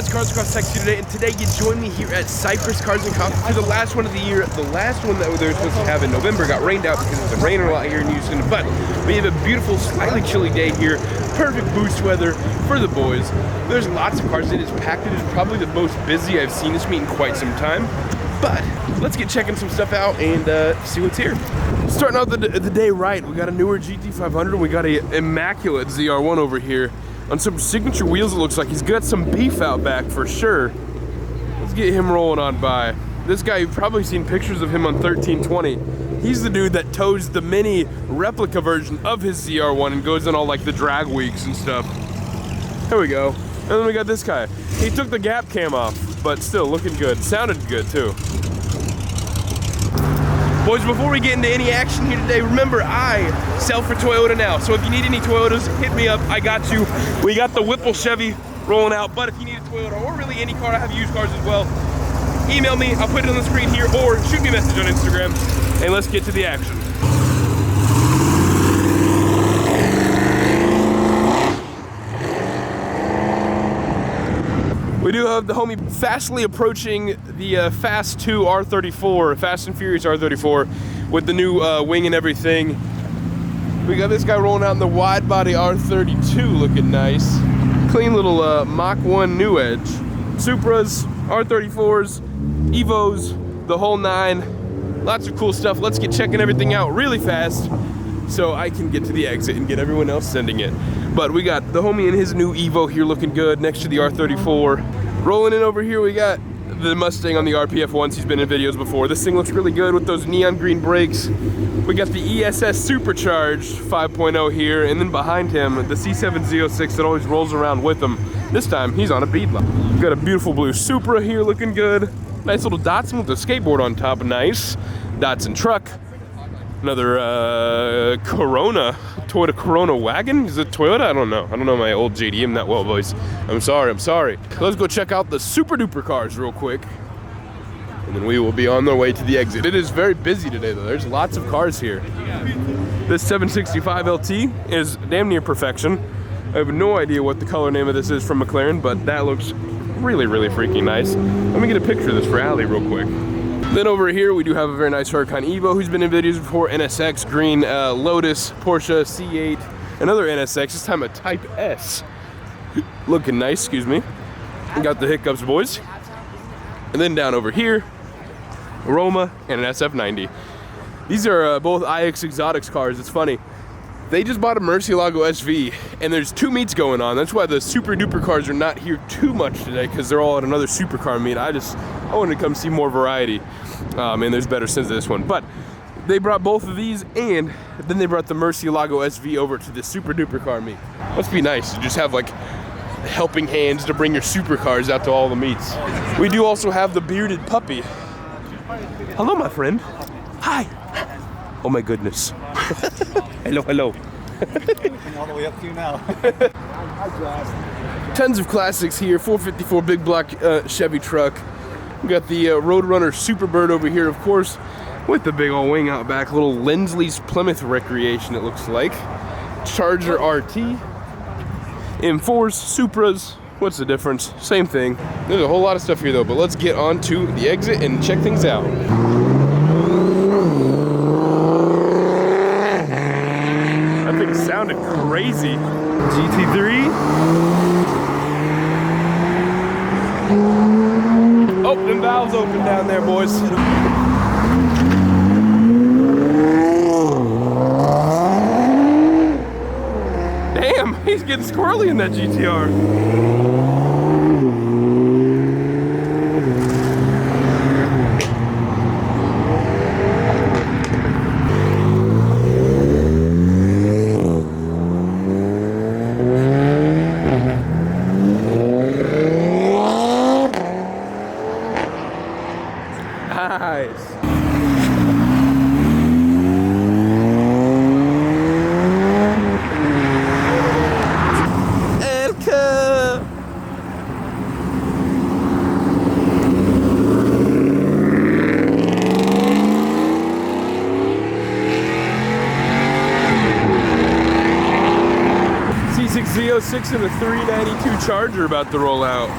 guys, Cars Across Texas today, and today you join me here at Cypress Cars and Coffee for the last one of the year. The last one that they were supposed to have in November got rained out because it's been raining a lot here in Houston, but we have a beautiful, slightly chilly day here. Perfect boost weather for the boys. There's lots of cars. It is packed. It is probably the most busy I've seen this meet in quite some time. But let's get checking some stuff out and see what's here. Starting out the day right, we got a newer GT500. We got a immaculate ZR1 over here on some signature wheels. It looks like he's got some beef out back for sure. Let's get him rolling on by. This guy, you've probably seen pictures of him on 1320. He's the dude that tows the mini replica version of his ZR1 and goes in all like the drag weeks and stuff. There we go. And then we got this guy. He took the gap cam off, but still looking good. Sounded good too. Boys, before we get into any action here today, remember I sell for Toyota now. So if you need any Toyotas, hit me up. I got you. We got the Whipple Chevy rolling out, but if you need a Toyota or really any car, I have used cars as well. Email me, I'll put it on the screen here, or shoot me a message on Instagram, and let's get to the action. We do have the homie fastly approaching the Fast 2 R34, Fast and Furious R34, with the new wing and everything. We got this guy rolling out in the wide body R32, looking nice. Clean little Mach 1 new edge. Supras, R34s, Evos, the whole nine. Lots of cool stuff. Let's get checking everything out really fast so I can get to the exit and get everyone else sending it. But we got the homie in his new Evo here looking good next to the R34. Rolling in over here, we got the Mustang on the RPF ones. He's been in videos before. This thing looks really good with those neon green brakes. We got the ESS Supercharged 5.0 here, and then behind him, the C7Z06 that always rolls around with him. This time, he's on a beadline. We got a beautiful blue Supra here looking good. Nice little Datsun with a skateboard on top, nice. Datsun truck. Another Corona, Toyota Corona wagon. Is it Toyota? I don't know. I don't know my old JDM that well, boys. I'm sorry. Let's go check out the super duper cars real quick, and then we will be on our way to the exit. It is very busy today though. There's lots of cars here. This 765 LT is damn near perfection. I have no idea what the color name of this is from McLaren, but that looks really, really freaking nice. Let me get a picture of this for Allie real quick. Then over here, we do have a very nice Huracan Evo who's been in videos before. NSX, green, Lotus, Porsche, C8, another NSX, this time a Type S. Looking nice, excuse me. We got the hiccups, boys. And then down over here, Roma and an SF90. These are both iX Exotics cars. It's funny. They just bought a Murcielago SV, and there's two meets going on. That's why the super duper cars are not here too much today, because they're all at another supercar meet. I wanted to come see more variety, and there's better sins to this one. But they brought both of these, and then they brought the Murcielago SV over to the super duper car meet. Must be nice to just have like helping hands to bring your supercars out to all the meets. We do also have the bearded puppy. Hello, my friend. Hi. Oh my goodness. Hello. All the way up to you now. Tons of classics here. 454 big block Chevy truck. We got the Roadrunner Superbird over here, of course, with the big old wing out back. Little Lindsley's Plymouth Recreation, it looks like. Charger RT. M4s, Supras. What's the difference? Same thing. There's a whole lot of stuff here though, but let's get on to the exit and check things out. Sounded crazy. GT3. Oh, them valves open down there, boys. Damn, he's getting squirrely in that GTR. Nice. Elka. C6Z06 and a 392 Charger about to roll out.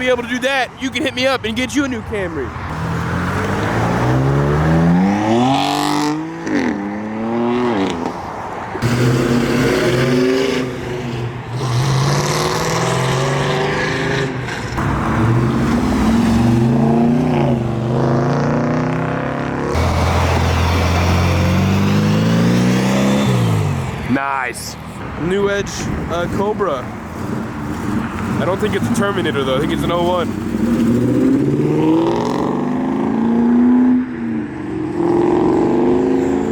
be able to do that, you can hit me up and get you a new Camry. Nice. New Edge Cobra. I don't think it's a Terminator though, I think it's an 01.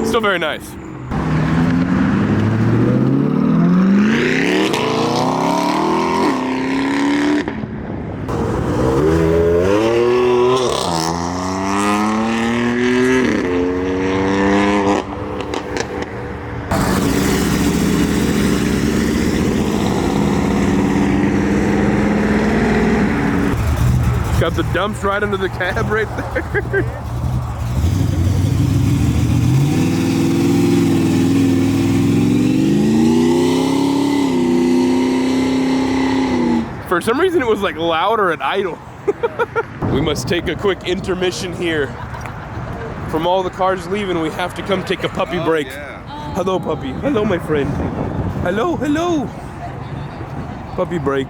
Still very nice. Got the dumps right under the cab right there. For some reason it was like louder at idle. We must take a quick intermission here. From all the cars leaving, we have to come take a puppy break. Yeah. Hello, puppy. Hello, my friend. Hello, hello. Puppy break.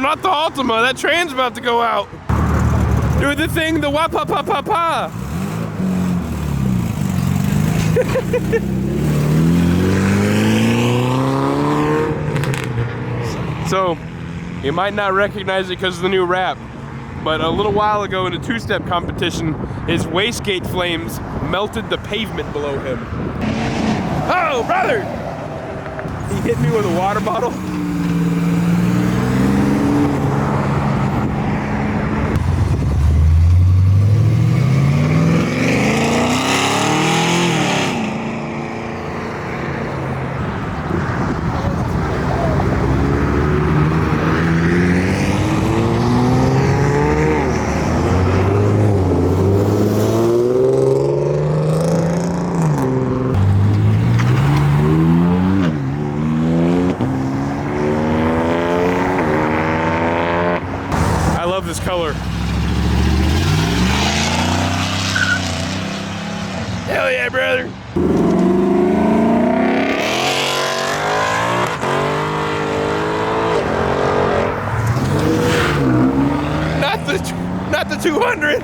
Not the Altima, that train's about to go out. Do the thing, the wah-pa-pa-pa-pa. So, you might not recognize it because of the new wrap, but a little while ago in a two-step competition, his wastegate flames melted the pavement below him. Oh, brother! He hit me with a water bottle. This color. Hell yeah, brother. Not the 200.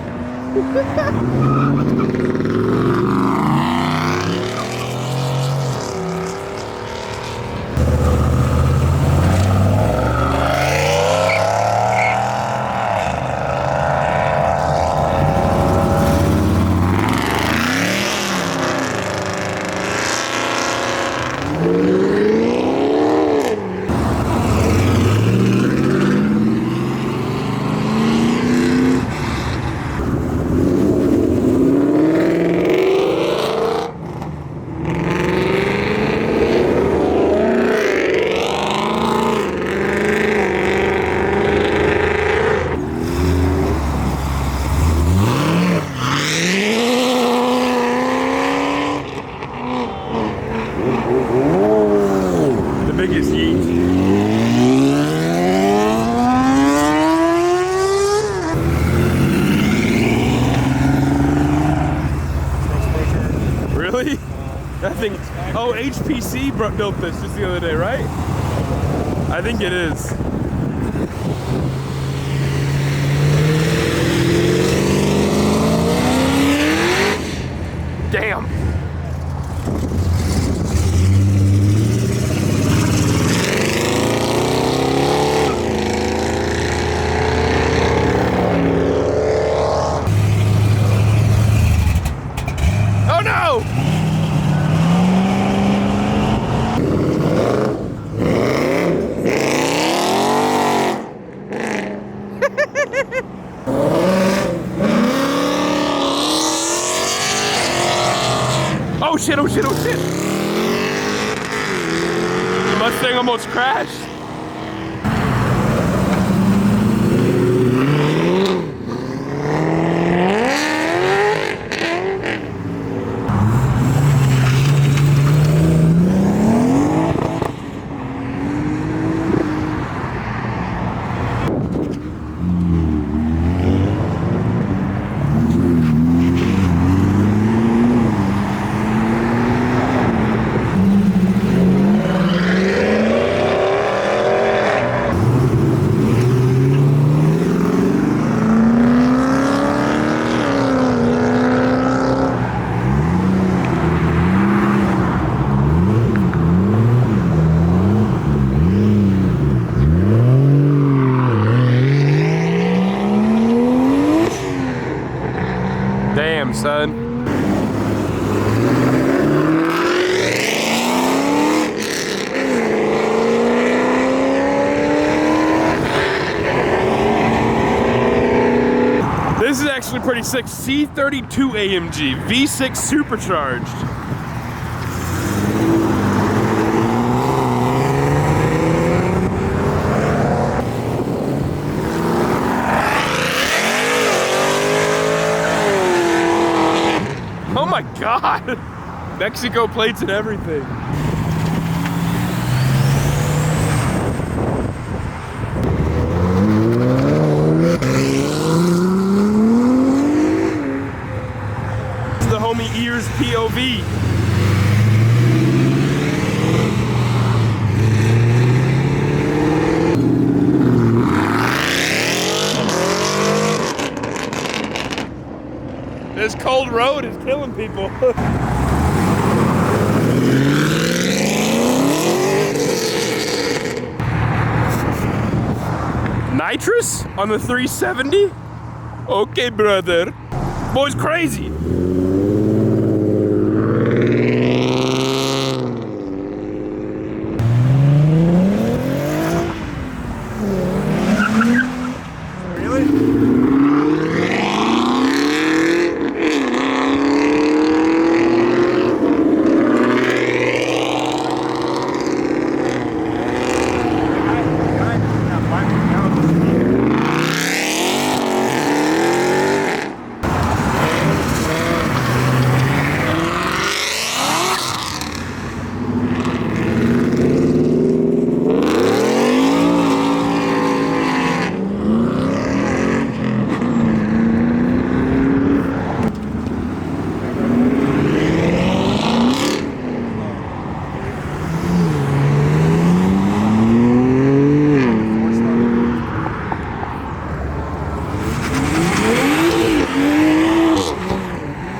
Oh, HPC built this just the other day, right? I think it is. Damn. Oh no! Oh shit, oh shit, oh shit! The Mustang almost crashed. Damn, son. This is actually pretty sick. C32 AMG, V6 supercharged. Oh my God! Mexico plates and everything. It's the homie Ears POV. This cold road is killing people. Nitrous on the 370? Okay, brother. Boy's crazy.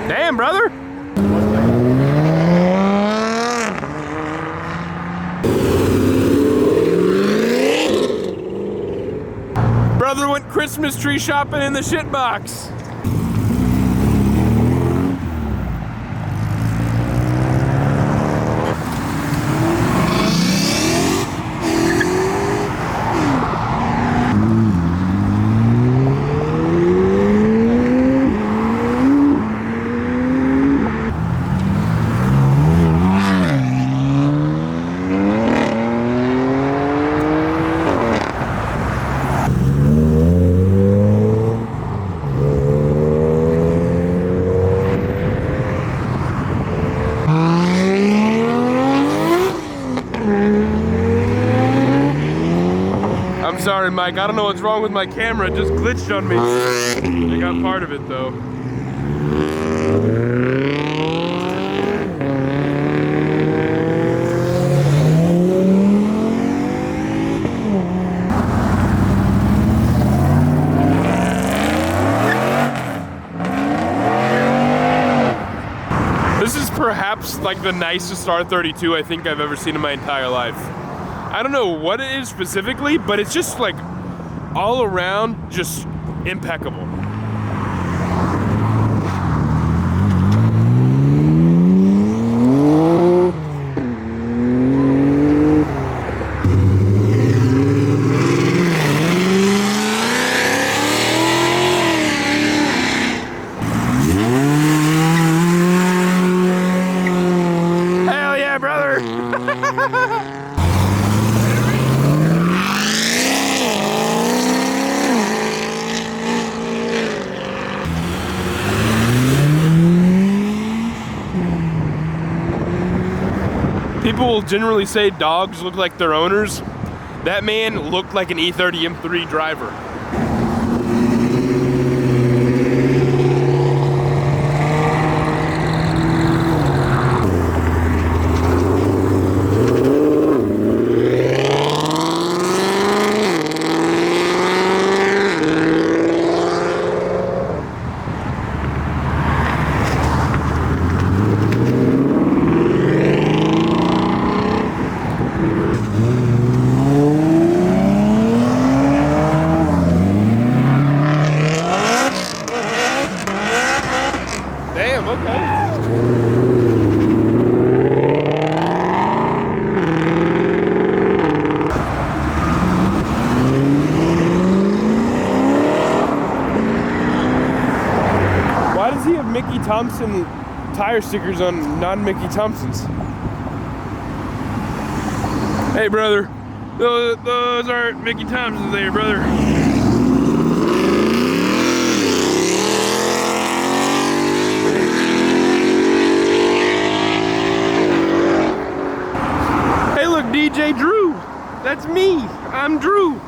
Damn, brother. Brother went Christmas tree shopping in the shit box. I'm sorry, Mike. I don't know what's wrong with my camera. It just glitched on me. I got part of it, though. like the nicest R32 I think I've ever seen in my entire life. I don't know what it is specifically, but it's just like all around just impeccable. Hell yeah, brother! People will generally say dogs look like their owners. That man looked like an E30 M3 driver. Damn, okay. Why does he have Mickey Thompson tire stickers on non-Mickey Thompsons? Hey, brother. Those aren't Mickey Thompsons there, brother. Hey, look, DJ Drew. That's me. I'm Drew.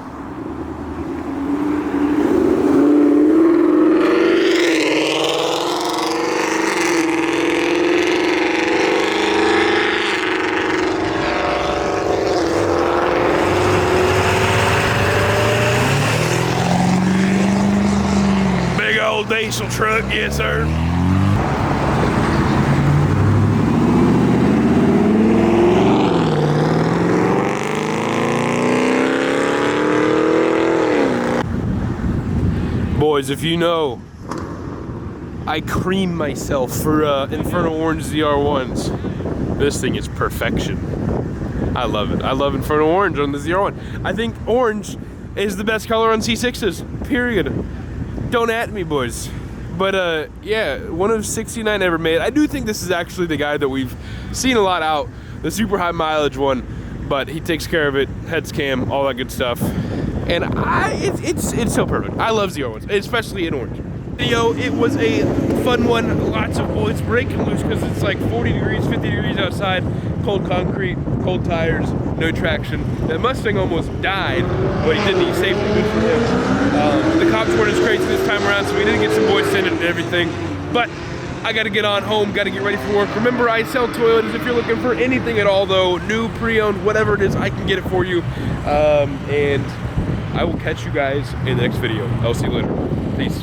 Big old diesel truck, yes, sir. Boys, if you know, I cream myself for Inferno Orange ZR1s. This thing is perfection. I love it. I love Inferno Orange on the ZR1. I think orange is the best color on C6s, period. Don't at me, boys. But yeah, one of 69 ever made. I do think this is actually the guy that we've seen a lot out, the super high mileage one, but he takes care of it, heads cam, all that good stuff. And it's so perfect. I love ZR1s, especially in orange. Video, it was a fun one. Lots of bullets breaking loose because it's like 40 degrees, 50 degrees outside, cold concrete, cold tires, no traction. That Mustang almost died, but he didn't. He saved it, good for him. The cops weren't as crazy this time around, so we did get some boys sending and everything. But I gotta get on home, gotta get ready for work. Remember, I sell Toyotas. If you're looking for anything at all though, new, pre-owned, whatever it is, I can get it for you. And I will catch you guys in the next video. I'll see you later. Peace.